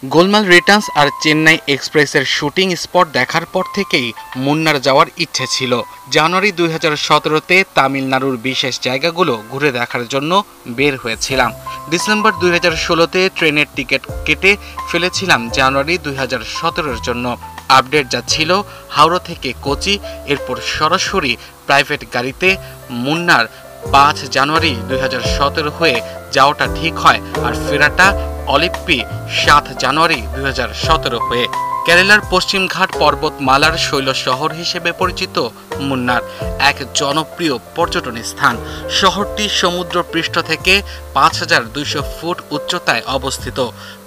গোলমাল Returns আর চেন্নাই এক্সপ্রেসের shooting spot দেখার পর থেকেই মুন্নার যাওয়ার ইচ্ছে ছিল। জানুয়ারি 2017-তে তামিলনাড়ুর বিশেষ জায়গাগুলো ঘুরে দেখার জন্য বের হয়েছিলাম। ডিসেম্বর 2016-তে ট্রেনের টিকিট কেটে ফেলেছিলাম জানুয়ারি 2017-এর জন্য। আপডেট যা ছিল হাওড়া থেকে কোচি, এরপর সরাসরি প্রাইভেট গাড়িতে মুন্নার 5 জানুয়ারি 2017 হয়ে যাওয়াটা ঠিক হয় আর ফেরাটা অলিম্পি 7 জানুয়ারি 2017 হয়ে। কেরালার পশ্চিমঘাট পর্বতমালার শৈল শহর হিসেবে পরিচিত মুন্নার এক জনপ্রিয় পর্যটন স্থান। শহরটি সমুদ্র পৃষ্ঠ থেকে 5200 ফুট উচ্চতায় অবস্থিত।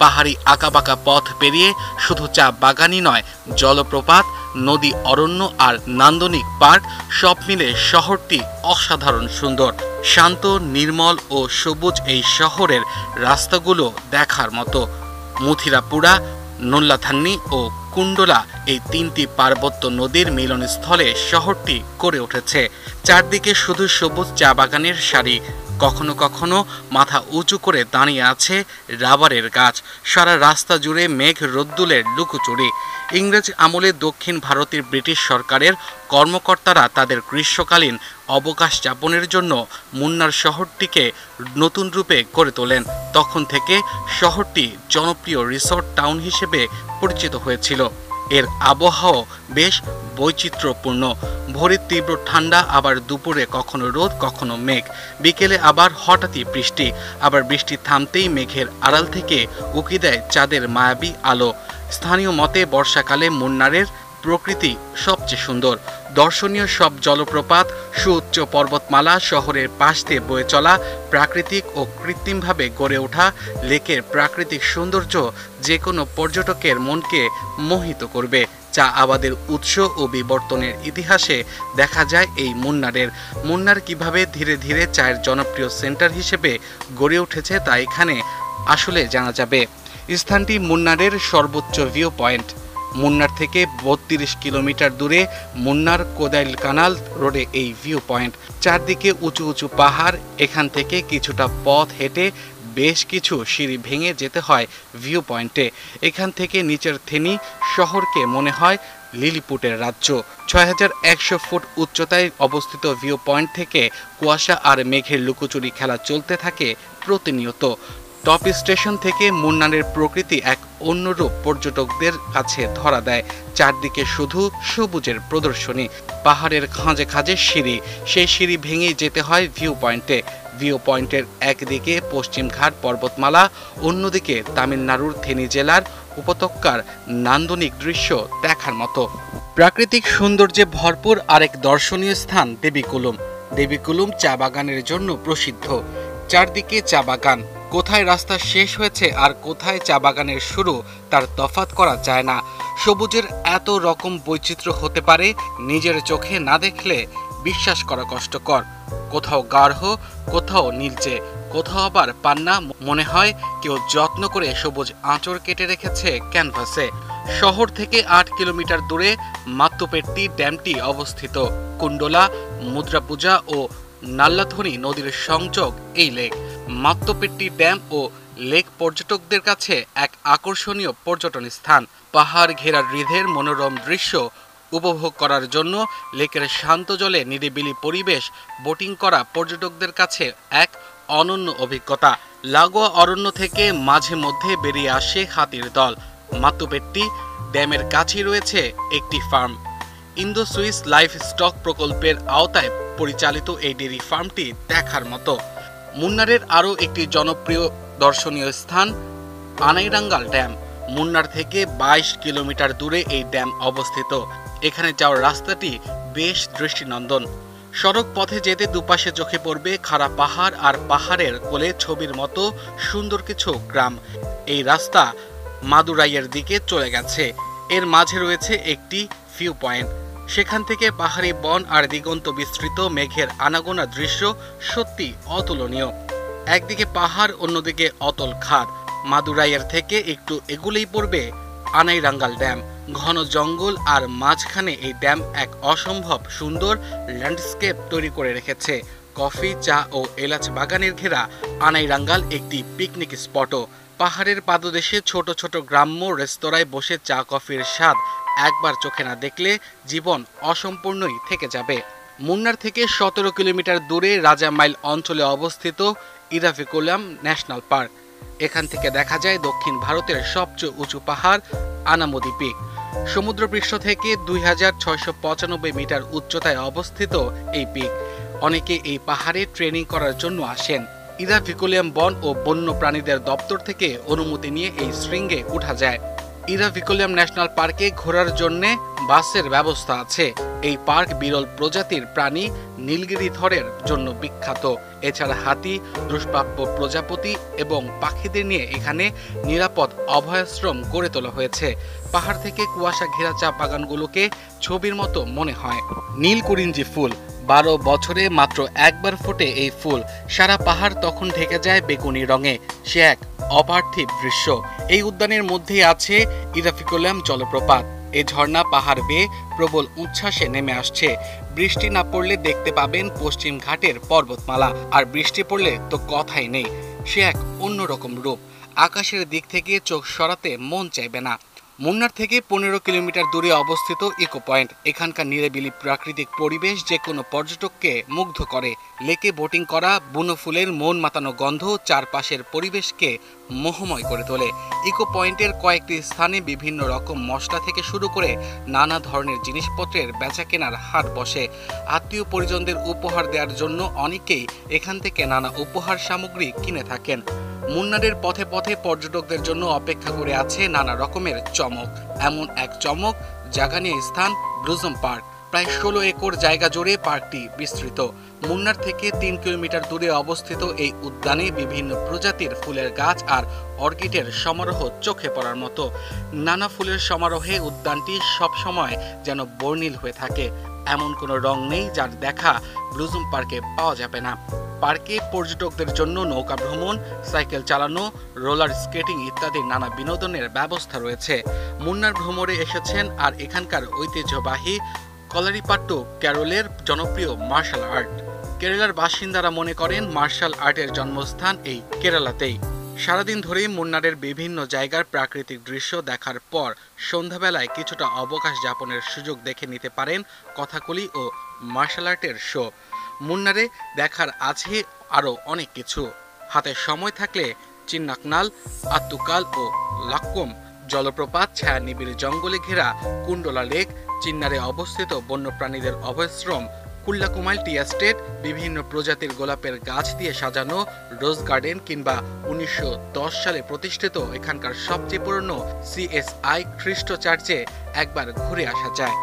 পাহাড়ি আঁকাবাঁকা পথ পেরিয়ে শুধু চা বাগানই নয়, জলপ্রপাত, নদী, অরণ্য আর নান্দনিক পার্ক সব মিলে শহরটি অসাধারণ সুন্দর। শান্ত, নির্মল ও সবুজ এই শহরের রাস্তাগুলো দেখার মতো। মুথিরাপুরা, নোল্লাথান্নি ও কুণ্ডলা এই 3টি পার্বত্য নদীর মিলনস্থলে শহরটি গড়ে উঠেছে। চারদিকে শুধু সবুজ চা বাগানের সারি, কখনো কখনো মাথা উঁচু করে দাঁড়িয়ে আছে রাবারের গাছ। সারা রাস্তা জুড়ে মেঘ রোদ্দুলের লুকোচুরি। ইংরেজ আমলে দক্ষিণ ভারতের ব্রিটিশ সরকারের কর্মকর্তারা তাদের গ্রীষ্মকালীন অবকাশ যাপনের জন্য মুন্নার শহরটিকে নতুন রূপে গড়ে তোলেন। তখন থেকে শহরটি জনপ্রিয় রিসোর্ট টাউন হিসেবে পরিচিত হয়েছিল। এর আবহাওয়া বেশ বৈচিত্র্যপূর্ণ। ভোরে তীব্র ঠান্ডা, আবার দুপুরে কখনো রোদ, কখনো মেঘ। বিকেলে আবার হঠাৎই বৃষ্টি, আবার বৃষ্টি থামতেই মেঘের আড়াল থেকে উকি দেয় চাঁদের মায়াবী আলো। স্থানীয় মতে বর্ষাকালে মুন্নারের প্রকৃতি সবচেয়ে সুন্দর। দর্শনীয় সব জলপ্রপাত, সুউচ্চ পর্বতমালা, শহরের পাশ দিয়ে বয়ে চলা প্রাকৃতিক ও কৃত্রিমভাবে গড়ে ওঠা লেকের প্রাকৃতিক সৌন্দর্য যে কোনো পর্যটকের মনকে মোহিত করবে। চা আবাদের উৎস ও বিবর্তনের ইতিহাসে দেখা যায় এই মুন্নার কিভাবে ধীরে ধীরে চায়ের জনপ্রিয় সেন্টার হিসেবে গড়ে উঠেছে তা এখানে আসলে জানা যাবে। স্থানটি মুন্নারের সর্বোচ্চ ভিউ পয়েন্ট। মুন্নার থেকে 32 কিলোমিটার দূরে মুন্নার কোদাইল কানাল রোডে এই ভিউ পয়েন্ট। চারদিকে উঁচু উঁচু পাহাড়। এখান থেকে কিছুটা পথ হেঁটে বেশ কিছু সিঁড়ি ভেঙে যেতে হয় ভিউ পয়েন্টে। এখান থেকে নিচের থেনি শহরকে মনে হয় লিলিপুটের রাজ্য। 6100 ফুট উচ্চতায় অবস্থিত ভিউ পয়েন্ট থেকে কুয়াশা আর মেঘের লুকোচুরি খেলা চলতে থাকে প্রতিনিয়ত। টপ স্টেশন থেকে মুন্নারের প্রকৃতি এক অন্যরূপ পর্যটকদের কাছে ধরা দেয়। চারদিকে শুধু সবুজের প্রদর্শনী, পাহাড়ের খাঁজে খাঁজে সিঁড়ি। সেই সিঁড়ি ভেঙেই যেতে হয় ভিউ পয়েন্টে। ভিউ পয়েন্টের একদিকে পশ্চিমঘাট পর্বতমালা, অন্যদিকে তামিলনাড়ুর থেনি জেলার উপত্যকার নান্দনিক দৃশ্য দেখার মতো। প্রাকৃতিক সৌন্দর্যে ভরপুর আরেক দর্শনীয় স্থান দেবীকুলুম। দেবীকুলুম চা বাগানের জন্য প্রসিদ্ধ। চারদিকে চা বাগান। কোথায় রাস্তা শেষ হয়েছে আর কোথায় চা বাগানের শুরু তার তফাৎ করা যায় না। সবুজের এত রকম বৈচিত্র্য হতে পারে নিজের চোখে না দেখলে বিশ্বাস করা কষ্টকর। কোথাও গাঢ়, কোথাও নীলচে, কোথাও আবার পান্না। মনে হয় কেউ যত্ন করে সবুজ আঁচড় কেটে রেখেছে ক্যানভাসে। শহর থেকে 8 কিলোমিটার দূরে মাত্তুপেট্টি ড্যামটি অবস্থিত। কুণ্ডলা, মুদ্রাপূজা ও নাল্লাথনি নদীর সংযোগ এই লেক। মাত্তুপেট্টি ড্যাম ও লেক পর্যটকদের কাছে এক আকর্ষণীয় পর্যটন স্থান। পাহাড় ঘেরা হ্রদের মনোরম দৃশ্য উপভোগ করার জন্য লেকের শান্ত জলে নিরিবিলি পরিবেশ বোটিং করা পর্যটকদের কাছে এক অনন্য অভিজ্ঞতা। লাগোয়া অরণ্য থেকে মাঝে মধ্যে বেরিয়ে আসে হাতির দল। মাত্তুপেট্টি ড্যামের কাছেই রয়েছে একটি farm. Indo Swiss life stock প্রকল্পের আওতায় পরিচালিত এই ডেয়ারি ফার্মটি দেখার মতো। মুন্নারের আরও একটি জনপ্রিয় দর্শনীয় স্থান আনাইরাঙ্গাল ড্যাম। মুন্নার থেকে 22 কিলোমিটার দূরে এই ড্যাম অবস্থিত। এখানে যাওয়ার রাস্তাটি বেশ দৃষ্টিনন্দন। সড়ক পথে যেতে দুপাশে চোখে পড়বে খাড়া পাহাড় আর পাহাড়ের কোলে ছবির মতো সুন্দর কিছু গ্রাম। এই রাস্তা মাদুরাইয়ের দিকে চলে গেছে। এর মাঝে রয়েছে একটি ভিউ পয়েন্ট। সেখান থেকে পাহাড়ি বন আর দিগন্ত বিস্তৃত মেঘের আনাগোনা দৃশ্য সত্যি অতুলনীয়। একদিকে পাহাড়, অন্যদিকে অতল খাদ। মাদুরাইয়ের থেকে একটু এগুলেই পড়বে আনাইরাঙ্গাল ড্যাম। ঘন জঙ্গল আর মাঝখানে এই ড্যাম এক অসম্ভব সুন্দর ল্যান্ডস্কেপ তৈরি করে রেখেছে। কফি, চা ও এলাচ বাগানের ঘেরা আনাইরাঙ্গাল একটি পিকনিক স্পটও। পাহাড়ের পাদদেশে ছোট ছোট গ্রাম্য রেস্তোরাঁয় বসে চা কফির স্বাদ একবার চোখে না দেখলে জীবন অসম্পূর্ণই থেকে যাবে। মুন্নার থেকে ১৭ কিলোমিটার দূরে রাজামাইল অঞ্চলে অবস্থিত ইরাভিকুলাম ন্যাশনাল পার্ক। এখান থেকে দেখা যায় দক্ষিণ ভারতের সবচেয়ে উঁচু পাহাড় আনামুদি পিক। সমুদ্রপৃষ্ঠ থেকে ২৬৯৫ মিটার উচ্চতায় অবস্থিত এই পিক। অনেকে এই পাহাড়ে ট্রেনিং করার জন্য আসেন। ইরাভিকুলাম বন ও বন্য প্রাণীদের দপ্তর থেকে অনুমতি নিয়ে এই শৃঙ্গে উঠা যায়। ইরাভিকুলাম ন্যাশনাল পার্কে ঘোরার জন্য বাসের ব্যবস্থা আছে। এই পার্ক বিরল প্রজাতির প্রাণী নীলগিরি থরের জন্য বিখ্যাত। এছাড়া হাতি, দুষ্প্রাপ্য প্রজাপতি এবং পাখিদের নিয়ে এখানে নিরাপদ অভয়াশ্রম গড়ে তোলা হয়েছে। পাহাড় থেকে কুয়াশা ঘেরা চা বাগানগুলোকে ছবির মতো মনে হয়। নীলকুরিঞ্জি ফুল ১২ বছরে মাত্র একবার ফোটে এই ফুল। সারা পাহাড় তখন ঢেকে যায় বেগুনি রঙে। সে এক অপার্থিব দৃশ্য। এই উদ্যানের মধ্যেই আছে ইরাভিকুলাম জলপ্রপাত। এই ঝর্ণা পাহাড় বেয়ে প্রবল উচ্ছ্বাসে নেমে আসছে। বৃষ্টি না পড়লে দেখতে পাবেন পশ্চিম ঘাটের পর্বতমালা, আর বৃষ্টি পড়লে তো কথাই নেই। সে এক অন্যরকম রূপ। আকাশের দিক থেকে চোখ সরাতে মন চাইবে না। মুন্নার থেকে ১৫ কিলোমিটার দূরে অবস্থিত ইকো পয়েন্ট। এখানকার নিরিবিলি প্রাকৃতিক পরিবেশ যে কোনো পর্যটককে মুগ্ধ করে। লেকে বোটিং করা, বুনো ফুলের মন মাতানো গন্ধ চারপাশের পরিবেশকে মোহময় করে তোলে। ইকো পয়েন্টের কয়েকটি স্থানে বিভিন্ন রকম মশলা থেকে শুরু করে নানা ধরনের জিনিসপত্রের বেচা কেনার হাট বসে। আত্মীয় পরিজনদের উপহার দেওয়ার জন্য অনেকেই এখান থেকে নানা উপহার সামগ্রী কিনে থাকেন। মুন্নারের পথে পথে পর্যটকদের জন্য অপেক্ষা করে আছে নানা রকমের চমক। এমন এক চমক জাগানিয়া স্থান ব্লুজম পার্ক। প্রায় ১৬ একর জায়গা জুড়ে পার্কটি বিস্তৃত। মুন্নার থেকে ৩ কিলোমিটার দূরে অবস্থিত এই উদ্যানে বিভিন্ন প্রজাতির ফুলের গাছ আর অর্কিডের সমারোহ চোখে পড়ার মতো। নানা ফুলের সমারোহে উদ্যানটি সবসময় যেন বর্ণিল হয়ে থাকে। এমন কোনো রং নেই যার দেখা ব্লুজম পার্কে পাওয়া যাবে না। পার্কে পর্যটকদের জন্য নৌকা ভ্রমণ, সাইকেল চালানো, রোলার স্কেটিং ইত্যাদি নানা বিনোদনের ব্যবস্থা রয়েছে। মুন্নার ভ্রমণে এসেছেন আর এখানকার ঐতিহ্যবাহী কলারিপাট্টু ক্যারলের জনপ্রিয় মার্শাল আর্ট। কেরালার বাসিন্দারা মনে করেন মার্শাল আর্টের জন্মস্থান এই কেরালাতেই। সারাদিন ধরেই মুন্নারের বিভিন্ন জায়গার প্রাকৃতিক দৃশ্য দেখার পর সন্ধ্যাবেলায় কিছুটা অবকাশ যাপনের সুযোগ দেখে নিতে পারেন কথাকলি ও মার্শাল আর্টের শো। মুন্নারে দেখার আছে আরও অনেক কিছু। হাতে সময় থাকলে চিন্নাকনাল, আত্তুকাল ও লাক্কুম জলপ্রপাত, ছায়া নিবিড় জঙ্গলে ঘেরা কুন্ডলা লেক, চিন্নারে অবস্থিত বন্যপ্রাণীদের অভয়াশ্রম, কুল্লাকুমাইল টি এস্টেট, বিভিন্ন প্রজাতির গোলাপের গাছ দিয়ে সাজানো রোজ গার্ডেন কিংবা ১৯১০ সালে প্রতিষ্ঠিত এখানকার সবচেয়ে পুরনো CSI খ্রিস্ট চার্চে একবার ঘুরে আসা যায়।